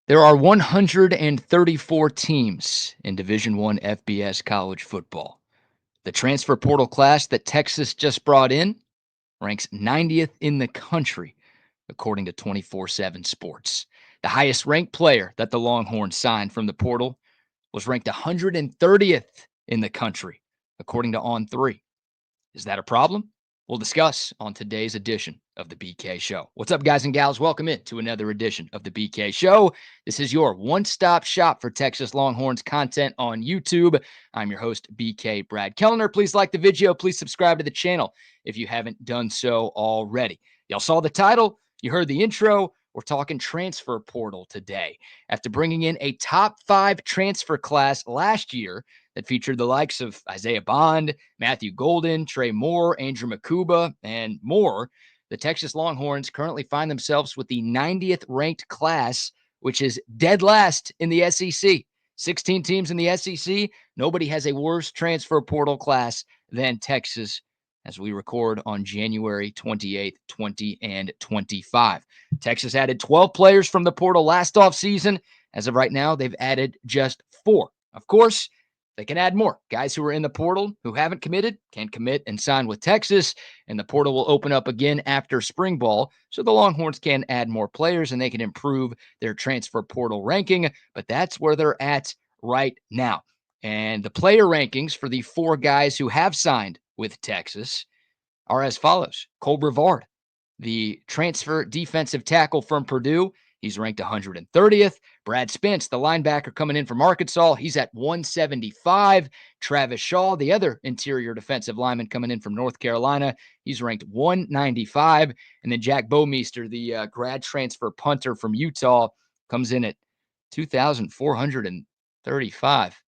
There are 134 teams in Division I FBS college football. The transfer portal class that Texas just brought in ranks 90th in the country, according to 24/7 Sports. The highest ranked player that the Longhorns signed from the portal was ranked 130th in the country, according to On3. Is that a problem? We'll discuss on today's edition of the BK Show. What's up, guys and gals? Welcome in to another edition of the BK Show. This is your one-stop shop for Texas Longhorns content on YouTube. I'm your host, BK Brad Kellner. Please like the video. Please subscribe to the channel if you haven't done so already. Y'all saw the title. You heard the intro. We're talking transfer portal today. After bringing in a top 5 transfer class last year that featured the likes of Isaiah Bond, Matthew Golden, Trey Moore, Andrew Makuba, and more, the Texas Longhorns currently find themselves with the 90th ranked class, which is dead last in the SEC. 16 teams in the SEC. Nobody has a worse transfer portal class than Texas as we record on January 28th, 2025. Texas added 12 players from the portal last offseason. As of right now, they've added just 4. Of course, they can add more. Guys who are in the portal who haven't committed can commit and sign with Texas, and the portal will open up again after spring ball, so the Longhorns can add more players and they can improve their transfer portal ranking, but that's where they're at right now. And the player rankings for the 4 guys who have signed with Texas are as follows. Cole Brevard, the transfer defensive tackle from Purdue, he's ranked 130th. Brad Spence, the linebacker coming in from Arkansas, he's at 175. Travis Shaw, the other interior defensive lineman coming in from North Carolina, he's ranked 195. And then Jack Bomeister, the grad transfer punter from Utah, comes in at 2,435.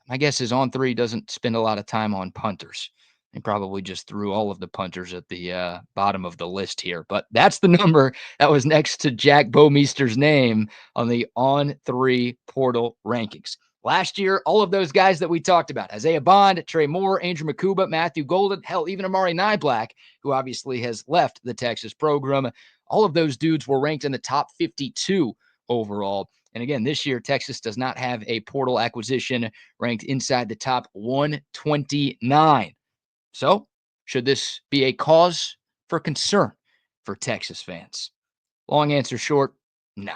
My guess is On3 doesn't spend a lot of time on punters. He probably just threw all of the punters at the bottom of the list here. But that's the number that was next to Jack Bomeister's name on the On3 portal rankings. Last year, all of those guys that we talked about, Isaiah Bond, Trey Moore, Andrew Makuba, Matthew Golden, hell, even Amari Nyblack, who obviously has left the Texas program, all of those dudes were ranked in the top 52 overall. And again, this year, Texas does not have a portal acquisition ranked inside the top 129. So, should this be a cause for concern for Texas fans? Long answer short, no.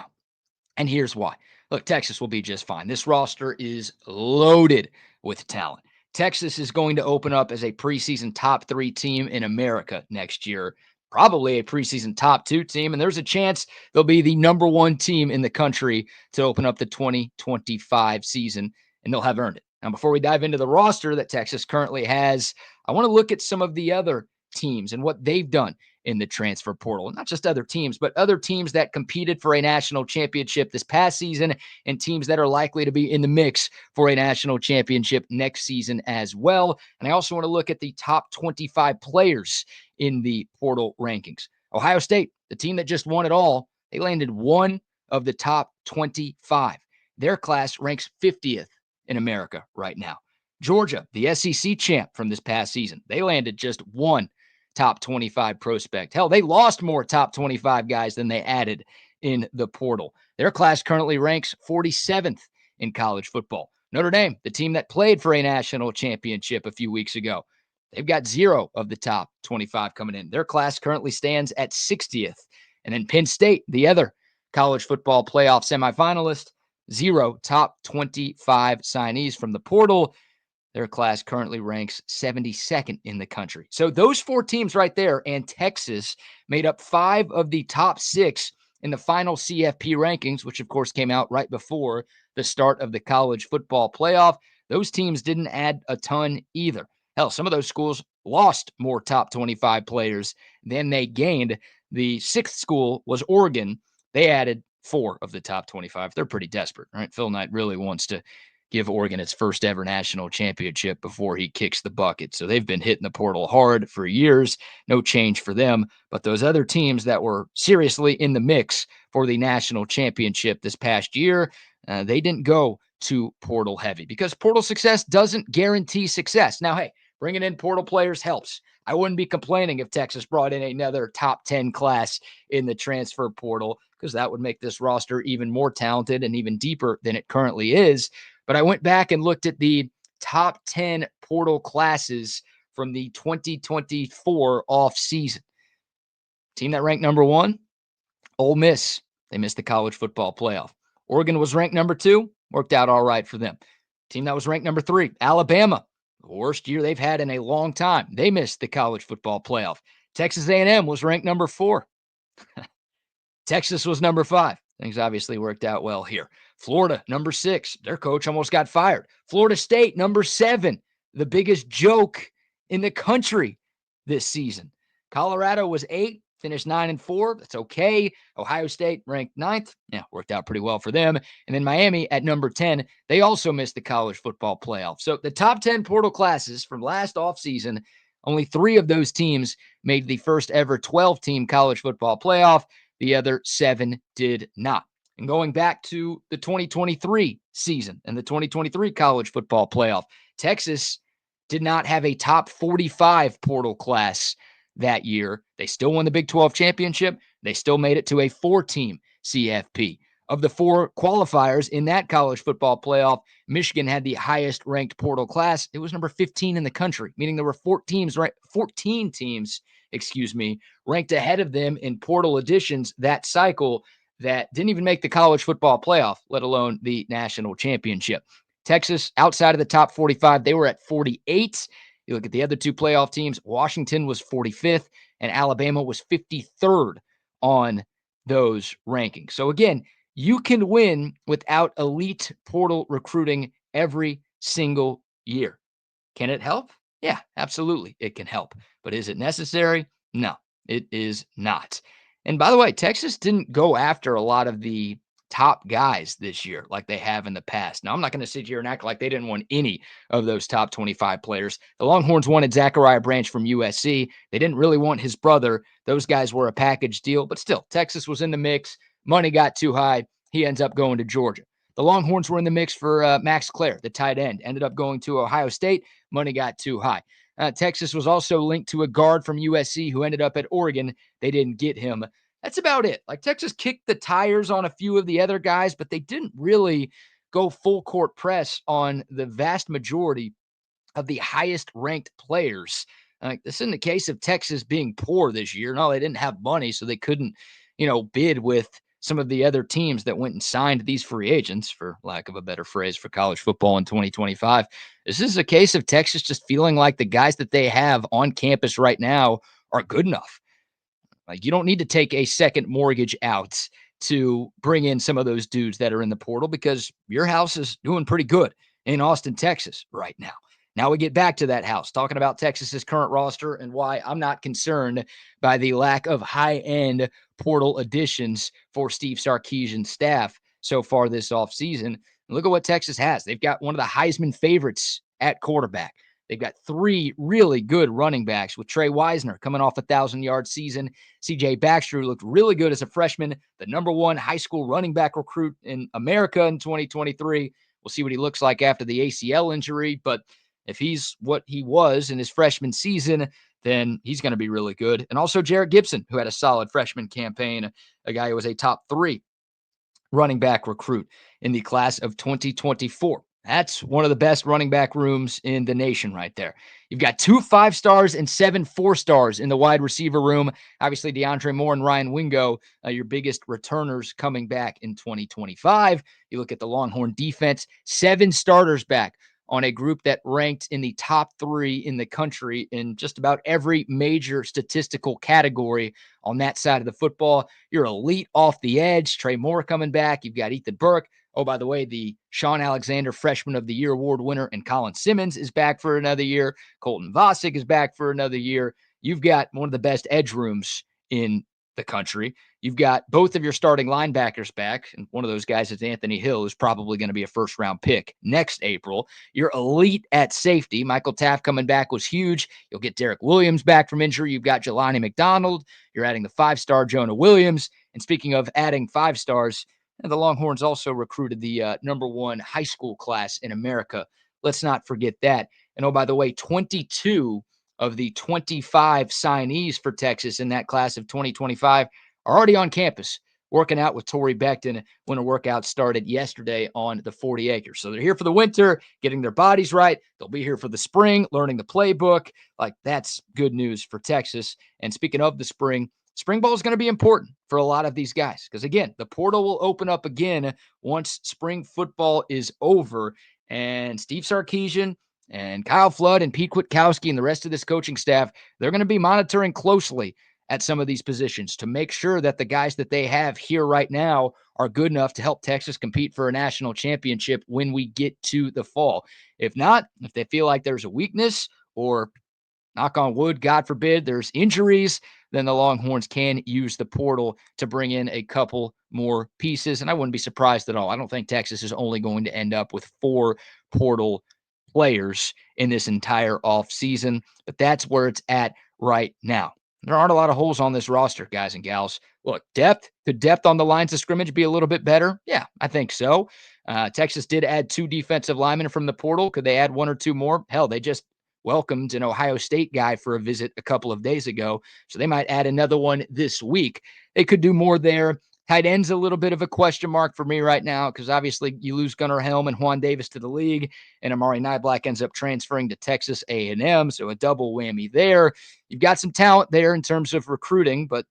And here's why. Look, Texas will be just fine. This roster is loaded with talent. Texas is going to open up as a preseason top 3 team in America next year, probably a preseason top 2 team, and there's a chance they'll be the number 1 team in the country to open up the 2025 season, and they'll have earned it. Now, before we dive into the roster that Texas currently has, I want to look at some of the other teams and what they've done in the transfer portal. Not just other teams, but other teams that competed for a national championship this past season and teams that are likely to be in the mix for a national championship next season as well. And I also want to look at the top 25 players in the portal rankings. Ohio State, the team that just won it all, they landed one of the top 25. Their class ranks 50th in America right now. Georgia, the SEC champ from this past season, they landed just one top 25 prospect. Hell, they lost more top 25 guys than they added in the portal. Their class currently ranks 47th in college football. Notre Dame, the team that played for a national championship a few weeks ago, they've got 0 of the top 25 coming in. Their class currently stands at 60th. And then Penn State, the other college football playoff semifinalist, 0 top 25 signees from the portal. Their class currently ranks 72nd in the country. So those 4 teams right there and Texas made up 5 of the top 6 in the final CFP rankings, which of course came out right before the start of the college football playoff. Those teams didn't add a ton either. Hell, some of those schools lost more top 25 players than they gained. The 6th school was Oregon. They added 4 of the top 25. They're pretty desperate, right? Phil Knight really wants to give Oregon its first ever national championship before he kicks the bucket. So they've been hitting the portal hard for years. No change for them. But those other teams that were seriously in the mix for the national championship this past year, they didn't go too portal heavy because portal success doesn't guarantee success. Now, hey, bringing in portal players helps. I wouldn't be complaining if Texas brought in another top 10 class in the transfer portal, because that would make this roster even more talented and even deeper than it currently is. But I went back and looked at the top 10 portal classes from the 2024 offseason. Team that ranked number one, Ole Miss. They missed the college football playoff. Oregon was ranked number two. Worked out all right for them. Team that was ranked number three, Alabama. The worst year they've had in a long time. They missed the college football playoff. Texas A&M was ranked number four. Texas was number five. Things obviously worked out well here. Florida, number six. Their coach almost got fired. Florida State, number seven. The biggest joke in the country this season. Colorado was eight, finished 9-4. That's okay. Ohio State ranked ninth. Yeah, worked out pretty well for them. And then Miami at number 10. They also missed the college football playoff. So the top 10 portal classes from last offseason, only three of those teams made the first ever 12-team college football playoff. The other seven did not. And going back to the 2023 season and the 2023 college football playoff, Texas did not have a top 45 portal class that year. They still won the Big 12 championship. They still made it to a four-team CFP. Of the four qualifiers in that college football playoff, Michigan had the highest ranked portal class. It was number 15 in the country, meaning there were 14 teams, ranked ahead of them in portal additions that cycle that didn't even make the college football playoff, let alone the national championship. Texas, outside of the top 45, they were at 48. You look at the other two playoff teams, Washington was 45th and Alabama was 53rd on those rankings. So again, you can win without elite portal recruiting every single year. Can it help? Yeah, absolutely. It can help. But is it necessary? No, it is not. And by the way, Texas didn't go after a lot of the top guys this year like they have in the past. Now, I'm not going to sit here and act like they didn't want any of those top 25 players. The Longhorns wanted Zachariah Branch from USC. They didn't really want his brother. Those guys were a package deal, but still, Texas was in the mix. Money got too high. He ends up going to Georgia. The Longhorns were in the mix for Max Clare, the tight end, ended up going to Ohio State. Money got too high. Texas was also linked to a guard from USC who ended up at Oregon. They didn't get him. That's about it. Like, Texas kicked the tires on a few of the other guys, but they didn't really go full court press on the vast majority of the highest ranked players. This isn't the case of Texas being poor this year. No, they didn't have money, so they couldn't, bid with some of the other teams that went and signed these free agents, for lack of a better phrase, for college football in 2025. This is a case of Texas just feeling like the guys that they have on campus right now are good enough. Like, you don't need to take a second mortgage out to bring in some of those dudes that are in the portal, because your house is doing pretty good in Austin, Texas right now. Now we get back to that house, talking about Texas's current roster and why I'm not concerned by the lack of high-end portal additions for Steve Sarkisian's staff so far this offseason. Look at what Texas has. They've got one of the Heisman favorites at quarterback. They've got three really good running backs, with Trey Wisner coming off a 1,000-yard season. C.J. Baxter looked really good as a freshman, the number one high school running back recruit in America in 2023. We'll see what he looks like after the ACL injury, but if he's what he was in his freshman season, then he's going to be really good. And also Jarrett Gibson, who had a solid freshman campaign, a guy who was a top 3 running back recruit in the class of 2024. That's one of the best running back rooms in the nation right there. You've got 2 5-stars and 7 4-stars in the wide receiver room. Obviously, DeAndre Moore and Ryan Wingo, your biggest returners coming back in 2025. You look at the Longhorn defense, 7 starters back on a group that ranked in the top 3 in the country in just about every major statistical category on that side of the football. You're elite off the edge. Trey Moore coming back. You've got Ethan Burke. Oh, by the way, the Sean Alexander Freshman of the Year award winner, and Colin Simmons is back for another year. Colton Vasek is back for another year. You've got one of the best edge rooms in the country. You've got both of your starting linebackers back, and one of those guys is Anthony Hill, who's probably going to be a first-round pick next April. You're elite at safety. Michael Taft coming back was huge. You'll get Derek Williams back from injury. You've got Jelani McDonald. You're adding the 5-star Jonah Williams. And speaking of adding 5-stars, the Longhorns also recruited the number 1 high school class in America. Let's not forget that. And oh, by the way, 22 of the 25 signees for Texas in that class of 2025 are already on campus working out with Torrey Becton when a workout started yesterday on the 40 acres. So they're here for the winter, getting their bodies right. They'll be here for the spring, learning the playbook. Like, that's good news for Texas. And speaking of the spring ball is going to be important for a lot of these guys because, again, the portal will open up again once spring football is over. And Steve Sarkisian and Kyle Flood and Pete Kwiatkowski and the rest of this coaching staff, they're going to be monitoring closely at some of these positions to make sure that the guys that they have here right now are good enough to help Texas compete for a national championship when we get to the fall. If not, if they feel like there's a weakness or, knock on wood, God forbid, there's injuries, then the Longhorns can use the portal to bring in a couple more pieces. And I wouldn't be surprised at all. I don't think Texas is only going to end up with 4 portal players in this entire offseason, but that's where it's at right now. There aren't a lot of holes on this roster, guys and gals. Look, could depth on the lines of scrimmage be a little bit better? Yeah, I think so. Texas did add 2 defensive linemen from the portal. Could they add 1 or 2 more? Hell, they just welcomed an Ohio State guy for a visit a couple of days ago. So they might add another one this week. They could do more there. Tight end's a little bit of a question mark for me right now because obviously you lose Gunnar Helm and Juan Davis to the league, and Amari Niblack ends up transferring to Texas A&M, so a double whammy there. You've got some talent there in terms of recruiting, but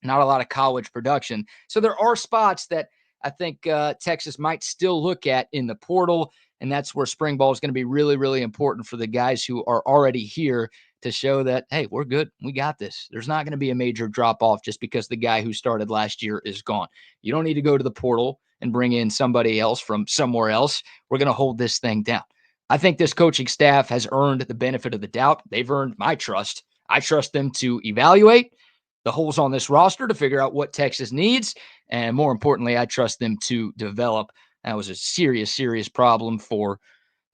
not a lot of college production. So there are spots that I think Texas might still look at in the portal, and that's where spring ball is going to be really, really important for the guys who are already here to show that, hey, we're good. We got this. There's not going to be a major drop off just because the guy who started last year is gone. You don't need to go to the portal and bring in somebody else from somewhere else. We're going to hold this thing down. I think this coaching staff has earned the benefit of the doubt. They've earned my trust. I trust them to evaluate the holes on this roster to figure out what Texas needs. And more importantly, I trust them to develop. That was a serious, serious problem for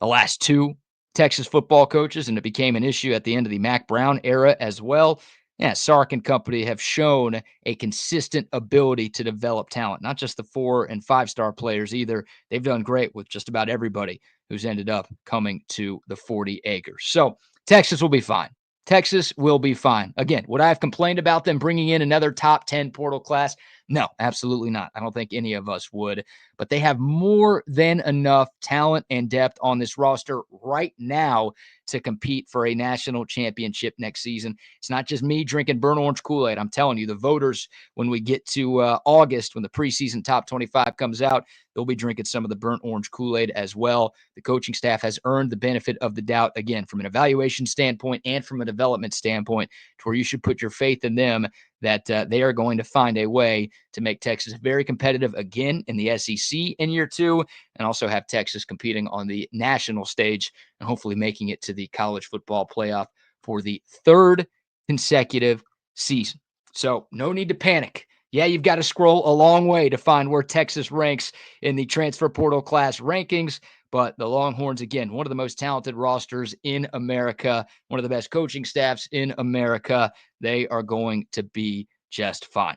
the last 2 Texas football coaches, and it became an issue at the end of the Mac Brown era as well. Yeah, Sark and company have shown a consistent ability to develop talent, not just the 4 and 5-star players either. They've done great with just about everybody who's ended up coming to the 40 acres. So Texas will be fine. Texas will be fine. Again, would I have complained about them bringing in another top 10 portal class? No, absolutely not. I don't think any of us would, but they have more than enough talent and depth on this roster right now to compete for a national championship next season. It's not just me drinking burnt orange Kool-Aid. I'm telling you, the voters, when we get to August, when the preseason top 25 comes out, they'll be drinking some of the burnt orange Kool-Aid as well. The coaching staff has earned the benefit of the doubt, again, from an evaluation standpoint and from a development standpoint, to where you should put your faith in them that they are going to find a way to make Texas very competitive again in the SEC in year 2, and also have Texas competing on the national stage and hopefully making it to the college football playoff for the 3rd consecutive season. So no need to panic. Yeah, you've got to scroll a long way to find where Texas ranks in the transfer portal class rankings, but the Longhorns, again, one of the most talented rosters in America, one of the best coaching staffs in America. They are going to be just fine.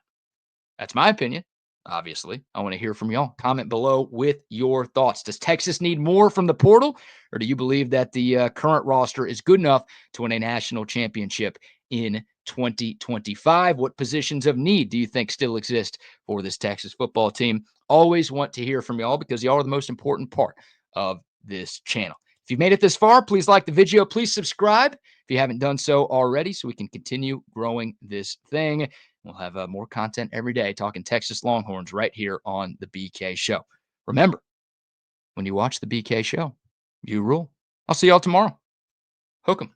That's my opinion. Obviously, I want to hear from y'all. Comment below with your thoughts. Does Texas need more from the portal, or do you believe that the current roster is good enough to win a national championship in 2025? What positions of need do you think still exist for this Texas football team? Always want to hear from y'all because y'all are the most important part of this channel. If you've made it this far, please like the video. Please subscribe if you haven't done so already so we can continue growing this thing. We'll have more content every day talking Texas Longhorns right here on the BK Show. Remember, when you watch the BK Show, you rule. I'll see y'all tomorrow. Hook 'em.